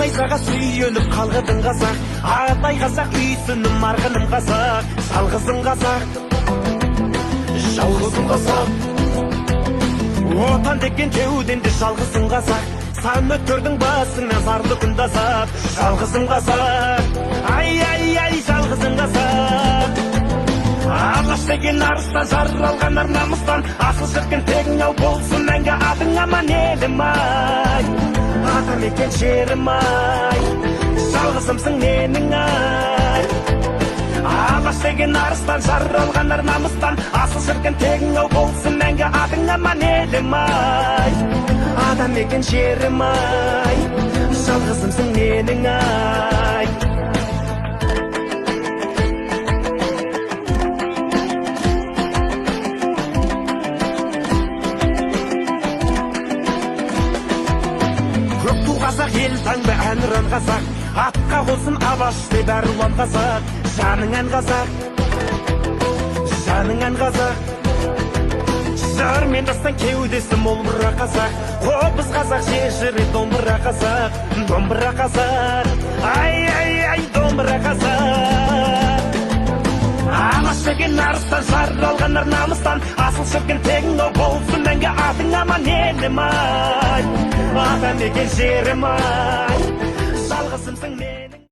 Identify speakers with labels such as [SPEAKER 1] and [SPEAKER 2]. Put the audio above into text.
[SPEAKER 1] найзаға сүйеніп қалғыдың қазақ, атай қазақ үйсінім арғыным қазақ, жалғызым қазақ, жалғызым қазақ. Отан деген кеуденде жалғызым қазақ, сан өткірдің басыңнан зарлы күн тазат, жалғызым қазақ, ай, жалғызым қазақ. Алаш деген арыстан жаралған ар намыстан, асыл шіркін тегің ау болсын мәңгі атың аман елім ай, атамекен жерім ай, жалғызымсың менің ай. Алаш деген арыстан жаралған ар намыстан, асыл шіркін тегің ау болсын мәңгі атың аман елім ай, атамекен жерім ай, жалғызымсың менің ай. Қазақ ел таңба әнұран қазақ, атқа қосын алаш деп әр ұлан қазақ, жаның ән қазақ, жаның ән қазақ. Жар мен дастан кеудесі мол мұра қазақ, қобыз қазақ, жежіре домбыра қазақ, домбыра қазақ, ай, домбыра қазақ. Алаш деген арыстан жаралған ар намыстан, асыл шіркін тегің ау болсын мәңгі атың аман елім ай, атамекен жерім ай, жалғызымсың мен.